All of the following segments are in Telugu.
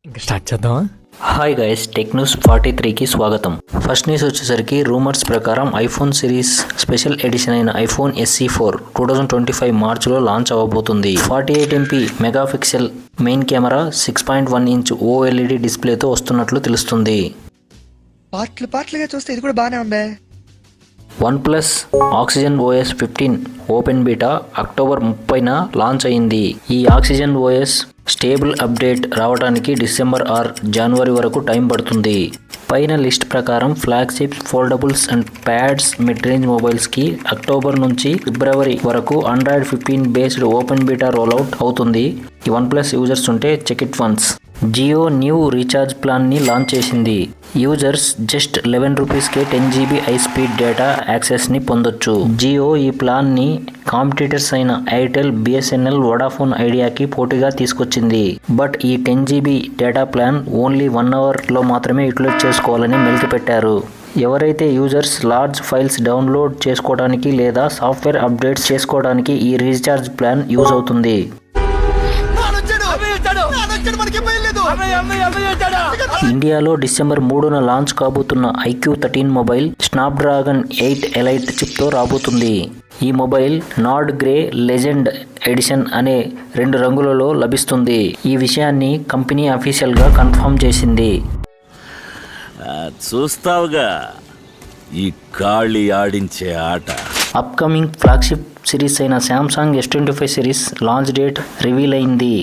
ఇంకా స్టార్ట్ చేద్దామా? హాయ్ గైస్, టెక్ న్యూస్ 43కి స్వాగతం. ఫస్ట్ న్యూస్ వచ్చేసరికి రూమర్స్ ప్రకారం ఐఫోన్ సిరీస్ స్పెషల్ ఎడిషన్ అయిన ఐఫోన్ SE4 2025 మార్చిలో లాంచ్ అవ్వబోతుంది. 48 MP megapixel main camera, 6.1 inch OLED డిస్ప్లేతో వస్తున్నట్లు తెలుస్తుంది. పార్ట్లుగా చూస్తే ఇది కూడా బాగానే ఉంది. OnePlus oxygen OS 15 open beta October 30న లాంచ్ అయింది. ఈ ఆక్సిజన్ OS స్టేబుల్ అప్డేట్ రావడానికి డిసెంబర్ ఆర్ జనవరి వరకు టైం పడుతుంది. పైన లిస్ట్ ప్రకారం flagship, foldables and pods, mid range మొబైల్స్కి అక్టోబర్ నుంచి ఫిబ్రవరి వరకు Android 15 based open beta rollout అవుతుంది. ఈ OnePlus యూజర్స్ ఉంటే check it once. Jio new recharge ప్లాన్ని లాంచ్ చేసింది. యూజర్స్ జస్ట్ 11 రూపీస్కే 10 GB హై స్పీడ్ డేటా యాక్సెస్ని పొందొచ్చు. జియో ఈ ప్లాన్ని కాంపిటీటర్స్ అయిన ఎయిర్టెల్, BSNL, వోడాఫోన్ ఐడియాకి పోటీగా తీసుకొచ్చింది. బట్ ఈ 10 GB డేటా ప్లాన్ ఓన్లీ 1 అవర్లో మాత్రమే యూటిలైజ్ చేసుకోవాలని మెలికి పెట్టారు. ఎవరైతే యూజర్స్ లార్జ్ ఫైల్స్ డౌన్లోడ్ చేసుకోవడానికి లేదా సాఫ్ట్వేర్ అప్డేట్స్ చేసుకోవడానికి ఈ రీఛార్జ్ ప్లాన్ యూజ్ అవుతుంది. ఇండియాలో డిసెంబర్ 3న లాంచ్ కాబోతున్న IQ 13 మొబైల్ స్నాప్డ్రాగన్ 8 ఎలైట్ చిప్తో రాబోతుంది. ఈ mobile Nord grey, legend edition అనే 2 రంగులలో లభిస్తుంది. ఈ విషయాన్ని కంపెనీ అఫీషియల్గా కన్ఫర్మ్ చేసింది. చూస్తావుగా ఈ కాళీ ఆడించే ఆట. అప్కమింగ్ ఫ్లాగ్షిప్ సిరీస్ అయిన Samsung S25 series launch date reveal అయింది.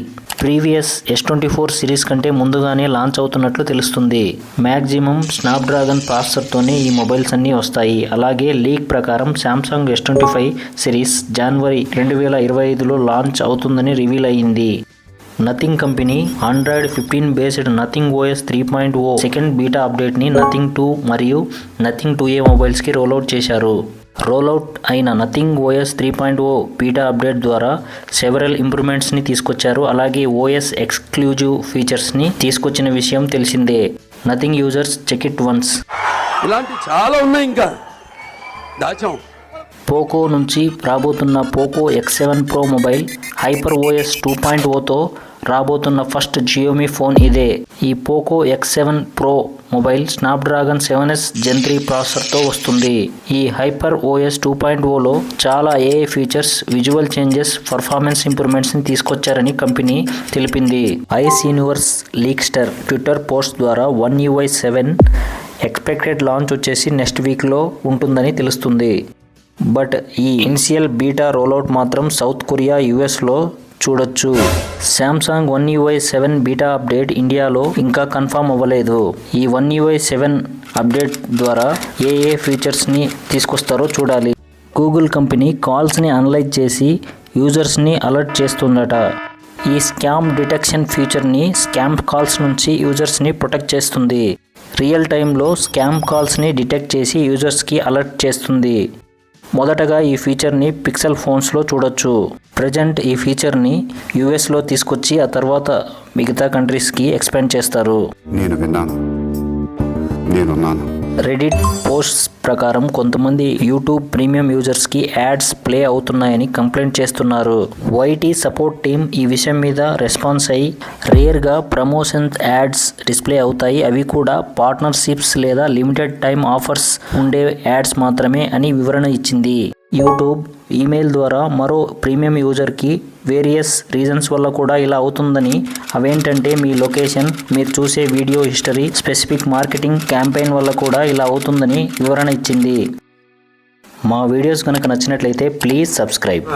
ప్రీవియస్ S24 సిరీస్ కంటే ముందుగానే లాంచ్ అవుతున్నట్లు తెలుస్తుంది. మ్యాక్సిమం స్నాప్డ్రాగన్ ప్రాసెసర్తోనే ఈ మొబైల్స్ అన్నీ వస్తాయి. అలాగే లీక్ ప్రకారం శాంసంగ్ S25 సిరీస్ జనవరి 2025లో లాంచ్ అవుతుందని రివీల్ అయింది. Nothing company Android 15 based Nothing OS 3.0 second beta అప్డేట్ని నథింగ్ 2 మరియు నథింగ్ 2A మొబైల్స్కి రోల్అవుట్ చేశారు. రోల్అవుట్ అయిన నథింగ్ OS 3.0 బీటా అప్డేట్ ద్వారా సెవెరల్ ఇంప్రూవ్మెంట్స్ని తీసుకొచ్చారు. అలాగే OS ఎక్స్క్లూజివ్ ఫీచర్స్ని తీసుకొచ్చిన విషయం తెలిసిందే. Nothing users check it once. ఇలాంటి చాలా ఉన్నాయి, ఇంకా దాచాం. పోకో నుంచి రాబోతున్న Poco X7 Pro mobile hyper OS 2.0తో రాబోతున్న ఫస్ట్ జియోమీ ఫోన్ ఇదే. ఈ Poco X7 Pro mobile Snapdragon 7S Gen 3 ప్రాసెసర్తో వస్తుంది. ఈ హైపర్ OS 2.0లో చాలా AI ఫీచర్స్, విజువల్ చేంజెస్, పర్ఫార్మెన్స్ ఇంప్రూవ్మెంట్స్ని తీసుకొచ్చారని కంపెనీ తెలిపింది. Ice Universe leakster Twitter post ద్వారా One UI 7 ఎక్స్పెక్టెడ్ లాంచ్ వచ్చేసి నెక్స్ట్ వీక్లో ఉంటుందని తెలుస్తుంది. బట్ ఈ ఇనిషియల్ బీటా రోల్అవుట్ మాత్రం సౌత్ కొరియా, US చూడొచ్చు. Samsung One UI 7 beta update ఇండియాలో ఇంకా కన్ఫర్మ్ అవ్వలేదు. ఈ One UI 7 అప్డేట్ ద్వారా ఏ ఫీచర్స్ని తీసుకొస్తారో చూడాలి. గూగుల్ కంపెనీ కాల్స్ని అనలైజ్ చేసి యూజర్స్ని అలర్ట్ చేస్తుందట. ఈ స్కామ్ డిటెక్షన్ ఫీచర్ని స్కామ్ కాల్స్ నుంచి యూజర్స్ని ప్రొటెక్ట్ చేస్తుంది. రియల్ టైంలో స్కామ్ కాల్స్ని డిటెక్ట్ చేసి యూజర్స్కి అలర్ట్ చేస్తుంది. మొదటగా ఈ ఫీచర్ని పిక్సెల్ ఫోన్స్లో చూడొచ్చు. ప్రజెంట్ ఈ ఫీచర్ని US తీసుకొచ్చి ఆ తర్వాత మిగతా కంట్రీస్కి ఎక్స్పాండ్ చేస్తారు. రెడిట్ పోస్ట్స్ ప్రకారం కొంతమంది యూట్యూబ్ ప్రీమియం యూజర్స్కి యాడ్స్ ప్లే అవుతున్నాయని కంప్లైంట్ చేస్తున్నారు. YT సపోర్ట్ టీమ్ ఈ విషయం మీద రెస్పాన్స్ అయ్యి రేర్గా ప్రమోషన్స్ యాడ్స్ డిస్ప్లే అవుతాయి. అవి కూడా పార్ట్నర్షిప్స్ లేదా లిమిటెడ్ టైం ఆఫర్స్ ఉండే యాడ్స్ మాత్రమే అని వివరణ ఇచ్చింది. యూట్యూబ్ ఈమెయిల్ ద్వారా మరో ప్రీమియం యూజర్కి వేరియస్ రీజన్స్ వల్ల కూడా ఇలా అవుతుందని, అవేంటంటే మీ లొకేషన్, మీరు చూసే video history, specific marketing campaign వల్ల కూడా ఇలా అవుతుందని వివరణ ఇచ్చింది. మా వీడియోస్ కనుక నచ్చినట్లయితే ప్లీజ్ సబ్స్క్రైబ్.